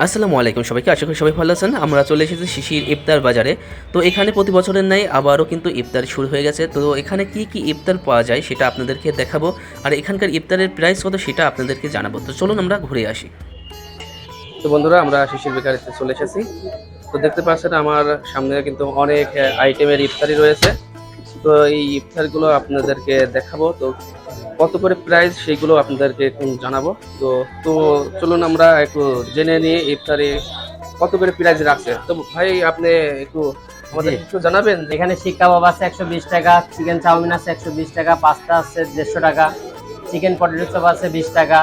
আসসালামু আলাইকুম সবাইকে, আশা করি সবাই ভালো আছেন। আমরা চলে এসেছি শিশির ইফতার বাজারে। তো এখানে প্রতি বছরের ন্যায় আবারও কিন্তু ইফতার শুরু হয়ে গেছে। তো এখানে কি কি ইফতার পাওয়া যায় সেটা আপনাদেরকে দেখাবো, আর এখানকার ইফতারের প্রাইস কত সেটা আপনাদেরকে জানাবো। তো চলুন আমরা ঘুরে আসি। তো বন্ধুরা, আমরা শিশির বেকারিতে চলে এসেছি। তো দেখতে পাচ্ছেন আমার সামনে কিন্তু অনেক আইটেমের ইফতারি রয়েছে। তো এই ইফতারগুলো আপনাদেরকে দেখাবো। তো কত করে প্রাইস সেগুলো আপনাদেরকে এখন জানাবো। তো তো চলুন আমরা একটু জেনে নিই ইফতারি কত করে প্রাইস রাখছে। তো ভাই, আপনি একটু আমাদের একটু জানাবেন। এখানে শিক কাবাব আছে 120 টাকা, চিকেন চাউমিন আছে 120 টাকা, পাস্তা আছে 150 টাকা, চিকেন পটেটো চপ আছে 20 টাকা,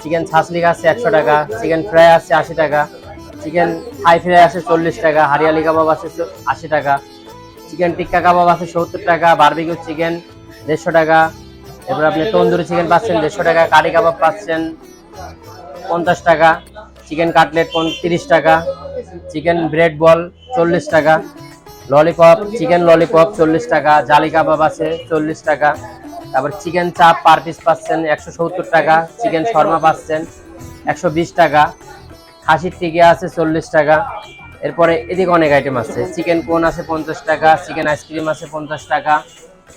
চিকেন ছাসলিক আছে 100 টাকা, চিকেন ফ্রাই আছে 80 টাকা, চিকেন থাই ফ্রাই আছে 40 টাকা, হারিয়ালি কাবাব আছে 80 টাকা, চিকেন টিক্কা কাবাব আছে 70 টাকা, বারবিকিউ চিকেন 150 টাকা, এরপর আপনি তন্দুরি চিকেন পাচ্ছেন 150 টাকা, কারি কাবাব পাচ্ছেন 50 টাকা, চিকেন কাটলেট 30 টাকা, চিকেন ব্রেড বল 40 টাকা, ললিপপ চিকেন ললিপপ 40 টাকা, জালি কাবাব আছে 40 টাকা, তারপর চিকেন চাপ পার পিস পাচ্ছেন 170 টাকা, চিকেন শর্মা পাচ্ছেন 120 টাকা, খাসির টিকিয়া আছে 40 টাকা। এরপরে এদিকে অনেক আইটেম আছে, চিকেন কোন আছে 50 টাকা, চিকেন আইসক্রিম আছে 50 টাকা,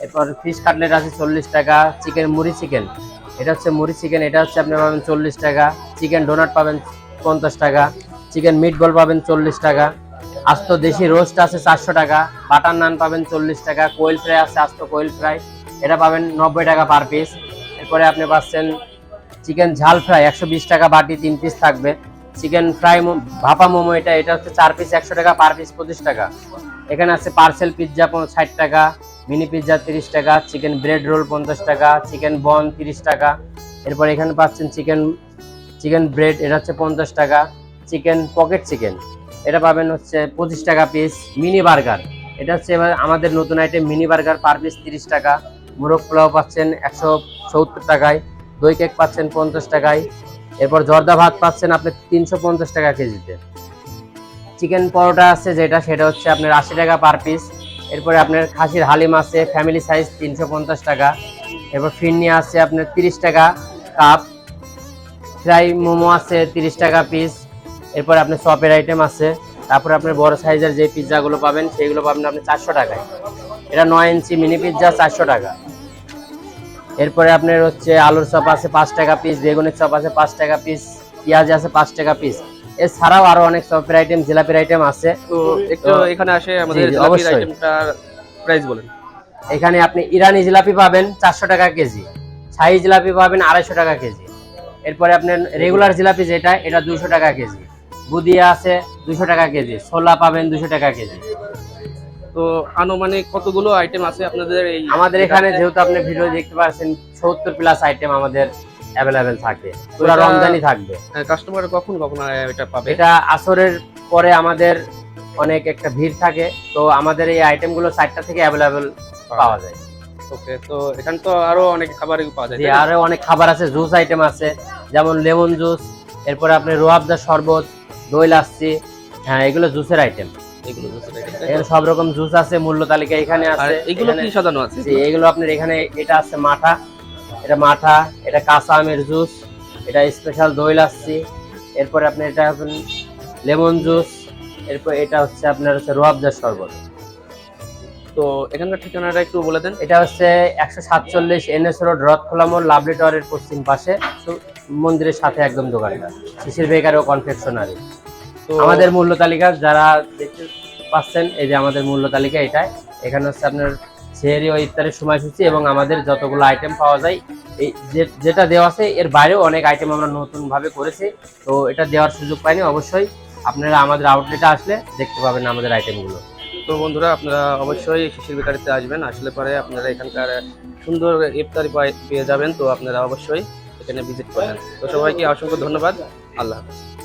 এরপর ফিশ কাটলেট আছে 40 টাকা, চিকেন মুড়ি চিকেন, এটা হচ্ছে মুড়ি চিকেন, এটা হচ্ছে আপনি পাবেন 40 টাকা, চিকেন ডোনাট পাবেন 50 টাকা, চিকেন মিট বল পাবেন 40 টাকা, আস্ত দেশি রোস্ট আছে 400 টাকা, বাটার নান পাবেন 40 টাকা, কোয়েল ফ্রাই আছে আস্ত কোয়েল ফ্রাই, এটা পাবেন 90 টাকা পার পিস। এরপরে আপনি পাচ্ছেন চিকেন ঝাল ফ্রাই 120 টাকা বাটি 3 পিস থাকবে, চিকেন ফ্রাই ভাপা মোমো, এটা হচ্ছে 4 পিস 100 টাকা, পার পিস 25 টাকা। এখানে আছে পার্সেল পিৎজা 60 টাকা, মিনি পিৎজা 30 টাকা, চিকেন ব্রেড রোল 50 টাকা, চিকেন বন 30 টাকা। এরপর এখানে পাচ্ছেন চিকেন ব্রেড, এটা হচ্ছে 50 টাকা, চিকেন পকেট চিকেন, এটা পাবেন হচ্ছে 25 টাকা পিস। মিনি বার্গার, এটা হচ্ছে এবার আমাদের নতুন item mini burger, per piece 30 টাকা। মোরগ পোলাও পাচ্ছেন 170 টাকায়, দই কেক পাচ্ছেন 50 টাকায়। এরপর জর্দা ভাত পাচ্ছেন আপনি 350 টাকা কেজিতে। চিকেন পরোটা আছে সেটা হচ্ছে আপনার 80 টাকা পার পিস। এরপরে আপনার খাসির হালিম আছে ফ্যামিলি সাইজ 350 টাকা। এরপর ফিরনি আছে আপনার 30 টাকা কাপ। ফ্রাই মোমো আছে 30 টাকা পিস। এরপর আপনার চপের আইটেম আছে। তারপরে আপনার বড় সাইজের যে পিৎজাগুলো পাবেন সেইগুলো পাবেন আপনি 400 টাকায়। এটা 9 ইঞ্চি মিনি পিৎজা 400 টাকা। এরপরে আপনার হচ্ছে আলুর চপ আছে 5 টাকা পিস, বেগুনের চপ আছে 5 টাকা পিস, পেঁয়াজ আছে 5 টাকা পিস। এছাড়াও আরো অনেক চপের আইটেম, জিলাপির আইটেম আছে। তো একটু এখানে আসে আমাদের জিলাপির আইটেমটার প্রাইস বলেন। এখানে আপনি ইরানি জিলাপি পাবেন 400 টাকা কেজি, শাহী জিলাপি পাবেন 250 টাকা কেজি। এরপরে আপনার রেগুলার জিলাপি এটা 200 টাকা কেজি। বুদিয়া আছে 200 টাকা কেজি, ছোলা পাবেন 200 টাকা কেজি। তো আনুমানিক কতগুলো আইটেম আছে আপনাদের এই আমাদের এখানে, যেহেতু আপনি ভিডিও দেখতে পাচ্ছেন 70 প্লাস আইটেম আমাদের অ্যাভেলেবেল থাকে, পুরো রমজানই থাকবে। কাস্টমার কখন কখন এটা পাবে? এটা আসরের পরে আমাদের অনেক একটা ভিড় থাকে, তো আমাদের এই আইটেমগুলো 4টা থেকে অ্যাভেলেবেল পাওয়া যায়। ওকে, তো এখানে তো আরো অনেক খাবারই পাওয়া যায়। আরো অনেক খাবার আছে, জুস আইটেম আছে, যেমন লেমন জুস, এরপরে আপনি রোয়াবজা শরবত, দই লাচ্ছি, হ্যাঁ এগুলো জুসের আইটেম। এখানে সব রকম জুস আছে, মূল্য তালিকা এখানে আছে। এগুলো কি সাজানো আছে? এগুলো আপনার এখানে এটা আছে মাঠা, এটা কাঁচা আমের জুস, এটা স্পেশাল দই লাচ্ছি। এরপরে আপনি এটা হবেন লেমন জুস। এরপর এটা হচ্ছে আপনার হচ্ছে রোয়াবজা শরবত। তো এখানকার ঠিকানাটা একটু বলে দেন। এটা হচ্ছে 147 NS রোড, রথখোলা মোড়, লাভলি টাওয়ারের পশ্চিম পাশে, মন্দিরের সাথে একদম দোকানটা, শিশির বেকারি ও কনফেকশনারি। তো আমাদের মূল্য তালিকা যারা দেখতে পাচ্ছেন, এই যে আমাদের মূল্য তালিকা এটাই। এখানে হচ্ছে আপনার সেহরি ও ইফতারের সময়সূচি এবং আমাদের যতগুলো আইটেম পাওয়া যায়, এই যেটা দেওয়া আছে এর বাইরেও অনেক আইটেম আমরা নতুন ভাবে করেছি। তো এটা দেওয়ার সুযোগ পাইনি, অবশ্যই আপনারা আমাদের আউটলেটে আসলে দেখতে পাবেন আমাদের আইটেমগুলো। তো বন্ধুরা, আপনারা অবশ্যই শিশির বেকারিতে আসবেন, আসলে পরে আপনারা এখানকার সুন্দর ইফতারি পেয়ে যাবেন। তো আপনারা অবশ্যই এখানে ভিজিট করবেন। তো সবাইকে অসংখ্য ধন্যবাদ। আল্লাহ হাফেজ।